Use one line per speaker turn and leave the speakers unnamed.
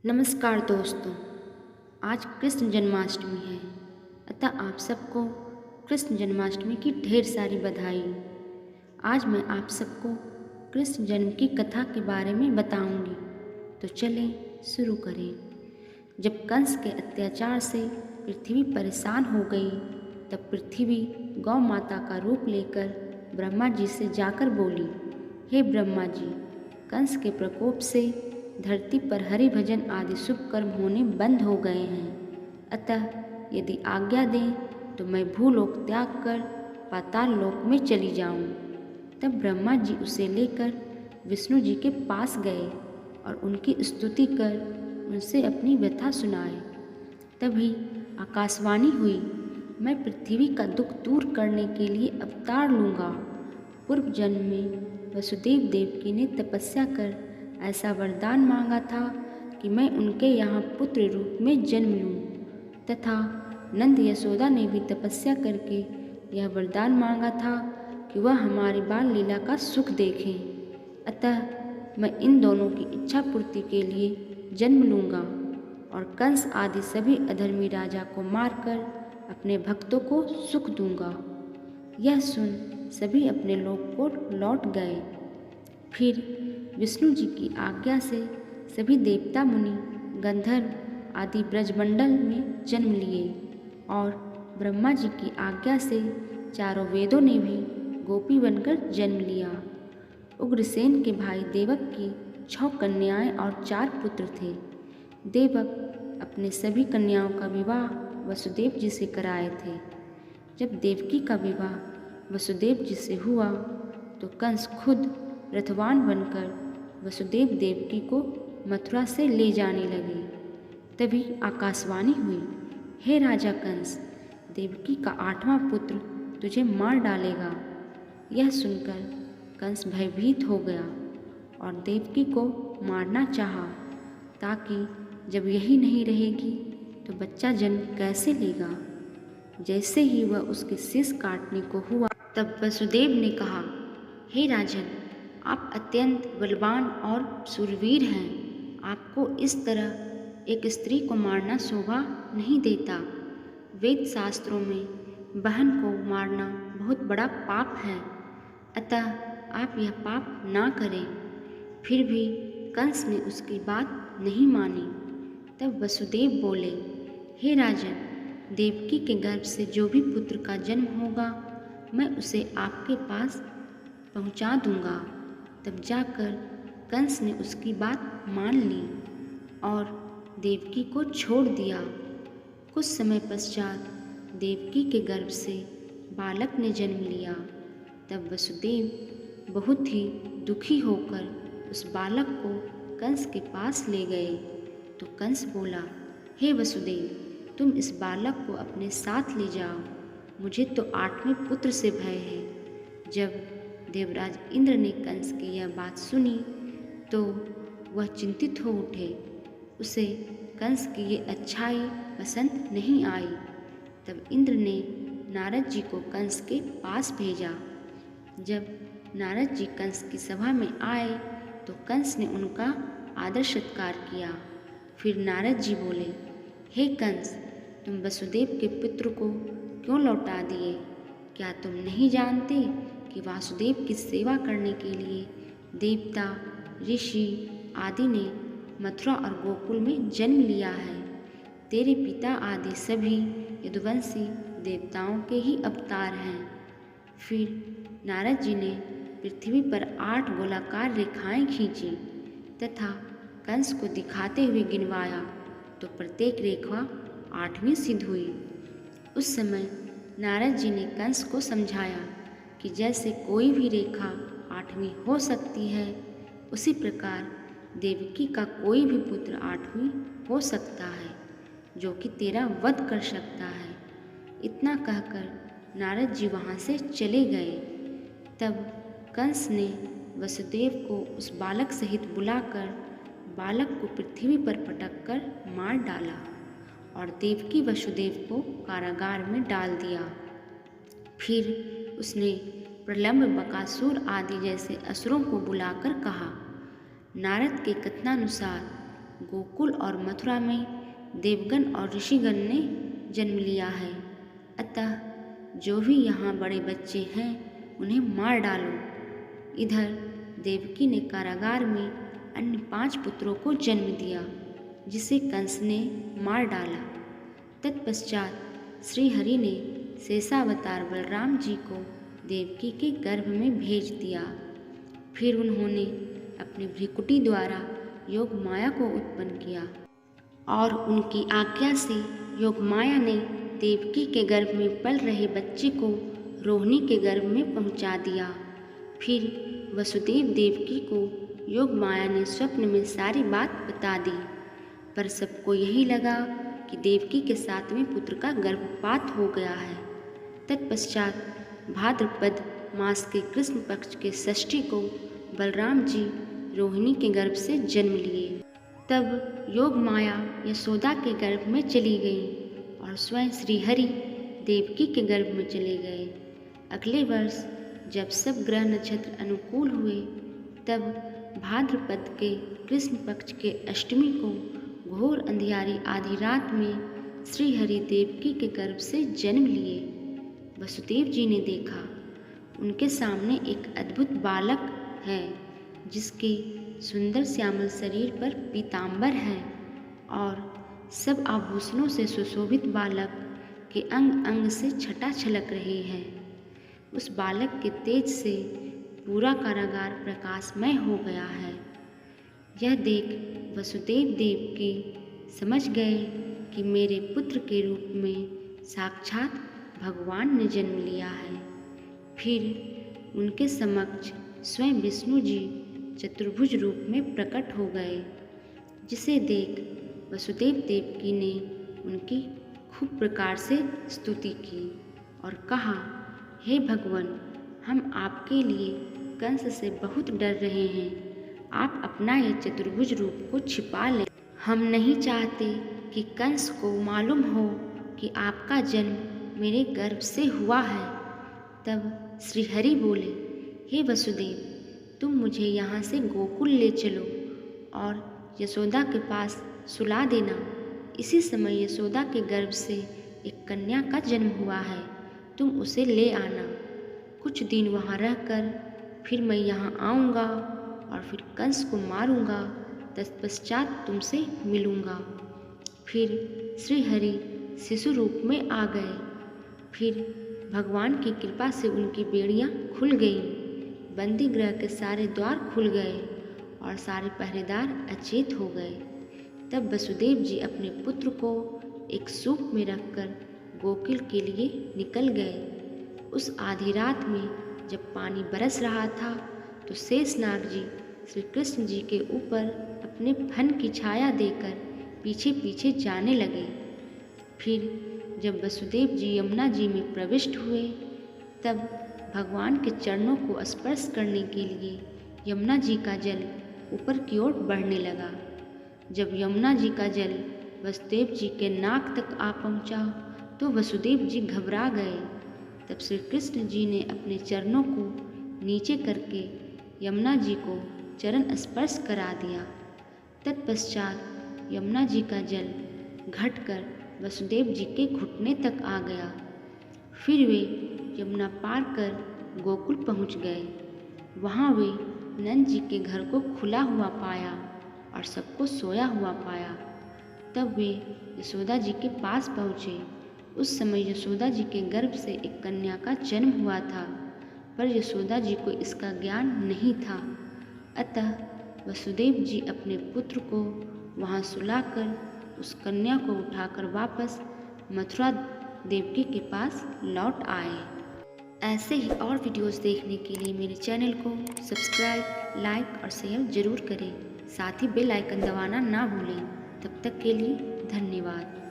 नमस्कार दोस्तों। आज कृष्ण जन्माष्टमी है, अतः आप सबको कृष्ण जन्माष्टमी की ढेर सारी बधाई। आज मैं आप सबको कृष्ण जन्म की कथा के बारे में बताऊंगी, तो चलें शुरू करें। जब कंस के अत्याचार से पृथ्वी परेशान हो गई, तब पृथ्वी गौ माता का रूप लेकर ब्रह्मा जी से जाकर बोली, हे ब्रह्मा जी, कंस के प्रकोप से धरती पर हरि भजन आदि शुभ कर्म होने बंद हो गए हैं। अतः यदि आज्ञा दें तो मैं भूलोक त्याग कर पाताल लोक में चली जाऊं। तब ब्रह्मा जी उसे लेकर विष्णु जी के पास गए और उनकी स्तुति कर उनसे अपनी व्यथा सुनाए। तभी आकाशवाणी हुई, मैं पृथ्वी का दुख दूर करने के लिए अवतार लूँगा। पूर्व जन्म में वसुदेव देवकी ने तपस्या कर ऐसा वरदान मांगा था कि मैं उनके यहाँ पुत्र रूप में जन्म लूँ, तथा नंद यशोदा ने भी तपस्या करके यह वरदान मांगा था कि वह हमारी बाल लीला का सुख देखें। अतः मैं इन दोनों की इच्छा पूर्ति के लिए जन्म लूँगा और कंस आदि सभी अधर्मी राजा को मारकर अपने भक्तों को सुख दूँगा। यह सुन सभी अपने लोक को लौट गए। फिर विष्णु जी की आज्ञा से सभी देवता मुनि गंधर्व आदि ब्रजमंडल में जन्म लिए और ब्रह्मा जी की आज्ञा से चारों वेदों ने भी गोपी बनकर जन्म लिया। उग्रसेन के भाई देवक की 6 कन्याएं और 4 पुत्र थे। देवक अपने सभी कन्याओं का विवाह वसुदेव जी से कराए थे। जब देवकी का विवाह वसुदेव जी से हुआ तो कंस खुद रथवान बनकर वसुदेव देवकी को मथुरा से ले जाने लगे। तभी आकाशवाणी हुई, हे राजा कंस, देवकी का 8वां पुत्र तुझे मार डालेगा। यह सुनकर कंस भयभीत हो गया और देवकी को मारना चाहा, ताकि जब यही नहीं रहेगी तो बच्चा जन्म कैसे लेगा। जैसे ही वह उसके शीश काटने को हुआ, तब वसुदेव ने कहा, हे राजन, आप अत्यंत बलवान और शूरवीर हैं। आपको इस तरह एक स्त्री को मारना शोभा नहीं देता। वेद शास्त्रों में बहन को मारना बहुत बड़ा पाप है, अतः आप यह पाप ना करें। फिर भी कंस ने उसकी बात नहीं मानी। तब वसुदेव बोले, हे राजन, देवकी के गर्भ से जो भी पुत्र का जन्म होगा मैं उसे आपके पास पहुंचा दूंगा। तब जाकर कंस ने उसकी बात मान ली और देवकी को छोड़ दिया। कुछ समय पश्चात देवकी के गर्भ से बालक ने जन्म लिया। तब वसुदेव बहुत ही दुखी होकर उस बालक को कंस के पास ले गए। तो कंस बोला, हे वसुदेव, तुम इस बालक को अपने साथ ले जाओ, मुझे तो 8वें पुत्र से भय है। जब देवराज इंद्र ने कंस की यह बात सुनी तो वह चिंतित हो उठे। उसे कंस की ये अच्छाई पसंद नहीं आई। तब इंद्र ने नारद जी को कंस के पास भेजा। जब नारद जी कंस की सभा में आए तो कंस ने उनका आदर सत्कार किया। फिर नारद जी बोले, हे कंस, तुम वसुदेव के पुत्र को क्यों लौटा दिए? क्या तुम नहीं जानते कि वासुदेव की सेवा करने के लिए देवता, ऋषि आदि ने मथुरा और गोकुल में जन्म लिया है? तेरे पिता आदि सभी यदुवंशी देवताओं के ही अवतार हैं। फिर नारद जी ने पृथ्वी पर 8 गोलाकार रेखाएं खींची तथा कंस को दिखाते हुए गिनवाया तो प्रत्येक रेखा 8वीं सिद्ध हुई। उस समय नारद जी ने कंस को समझाया कि जैसे कोई भी रेखा 8वीं हो सकती है, उसी प्रकार देवकी का कोई भी पुत्र 8वीं हो सकता है, जो कि तेरा वध कर सकता है। इतना कहकर नारद जी वहाँ से चले गए। तब कंस ने वसुदेव को उस बालक सहित बुलाकर बालक को पृथ्वी पर पटक कर मार डाला और देवकी वसुदेव को कारागार में डाल दिया। फिर उसने प्रलंब, बकासुर आदि जैसे असुरों को बुलाकर कहा, नारद के कथनानुसार गोकुल और मथुरा में देवगण और ऋषिगण ने जन्म लिया है। अतः जो भी यहाँ बड़े बच्चे हैं उन्हें मार डालो। इधर देवकी ने कारागार में अन्य 5 पुत्रों को जन्म दिया, जिसे कंस ने मार डाला। तत्पश्चात श्रीहरि ने शेषावतार बलराम जी को देवकी के गर्भ में भेज दिया। फिर उन्होंने अपनी भ्रिकुटी द्वारा योग माया को उत्पन्न किया और उनकी आज्ञा से योग माया ने देवकी के गर्भ में पल रहे बच्चे को रोहिणी के गर्भ में पहुंचा दिया। फिर वसुदेव देवकी को योग माया ने स्वप्न में सारी बात बता दी, पर सबको यही लगा कि देवकी के 7वें पुत्र का गर्भपात हो गया है। तत्पश्चात भाद्रपद मास के कृष्ण पक्ष के षष्ठी को बलराम जी रोहिणी के गर्भ से जन्म लिए। तब योग माया यशोदा के गर्भ में चली गई और स्वयं श्रीहरि देवकी के गर्भ में चले गए। अगले वर्ष जब सब ग्रह नक्षत्र अनुकूल हुए, तब भाद्रपद के कृष्ण पक्ष के अष्टमी को घोर अंधियारी आधी रात में श्रीहरि देवकी के गर्भ से जन्म लिए। वसुदेव जी ने देखा, उनके सामने एक अद्भुत बालक है, जिसके सुंदर श्यामल शरीर पर पीतांबर है और सब आभूषणों से सुशोभित बालक के अंग अंग से छटा छलक रही है। उस बालक के तेज से पूरा कारागार प्रकाशमय हो गया है। यह देख वसुदेव देवकी समझ गए कि मेरे पुत्र के रूप में साक्षात भगवान ने जन्म लिया है। फिर उनके समक्ष स्वयं विष्णु जी चतुर्भुज रूप में प्रकट हो गए, जिसे देख वसुदेव देवकी ने उनकी खूब प्रकार से स्तुति की और कहा, हे भगवान, हम आपके लिए कंस से बहुत डर रहे हैं। आप अपना यह चतुर्भुज रूप को छिपा लें। हम नहीं चाहते कि कंस को मालूम हो कि आपका जन्म मेरे गर्भ से हुआ है। तब श्रीहरि बोले, हे वसुदेव, तुम मुझे यहाँ से गोकुल ले चलो और यशोदा के पास सुला देना। इसी समय यशोदा के गर्भ से एक कन्या का जन्म हुआ है, तुम उसे ले आना। कुछ दिन वहाँ रहकर फिर मैं यहाँ आऊँगा और फिर कंस को मारूँगा, तत्पश्चात तुमसे मिलूँगा। फिर श्रीहरि शिशु रूप में आ गए। फिर भगवान की कृपा से उनकी बेड़ियाँ खुल गईं, बंदी गृह के सारे द्वार खुल गए और सारे पहरेदार अचेत हो गए। तब वसुदेव जी अपने पुत्र को एक सूप में रखकर गोकुल के लिए निकल गए। उस आधी रात में जब पानी बरस रहा था, तो शेषनाग जी श्री कृष्ण जी के ऊपर अपने फन की छाया देकर पीछे पीछे जाने लगे। फिर जब वसुदेव जी यमुना जी में प्रविष्ट हुए, तब भगवान के चरणों को स्पर्श करने के लिए यमुना जी का जल ऊपर की ओर बढ़ने लगा। जब यमुना जी का जल वसुदेव जी के नाक तक आ पहुंचा, तो वसुदेव जी घबरा गए। तब श्री कृष्ण जी ने अपने चरणों को नीचे करके यमुना जी को चरण स्पर्श करा दिया। तत्पश्चात यमुना जी का जल घटकर वसुदेव जी के घुटने तक आ गया। फिर वे यमुना पार कर गोकुल पहुंच गए। वहां वे नंद जी के घर को खुला हुआ पाया और सबको सोया हुआ पाया। तब वे यशोदा जी के पास पहुँचे। उस समय यशोदा जी के गर्भ से एक कन्या का जन्म हुआ था, पर यशोदा जी को इसका ज्ञान नहीं था। अतः वसुदेव जी अपने पुत्र को वहाँ सुलाकर उस कन्या को उठाकर वापस मथुरा देवकी के पास लौट आए। ऐसे ही और वीडियोस देखने के लिए मेरे चैनल को सब्सक्राइब, लाइक और शेयर ज़रूर करें। साथ ही बेल आइकन दबाना ना भूलें। तब तक के लिए धन्यवाद।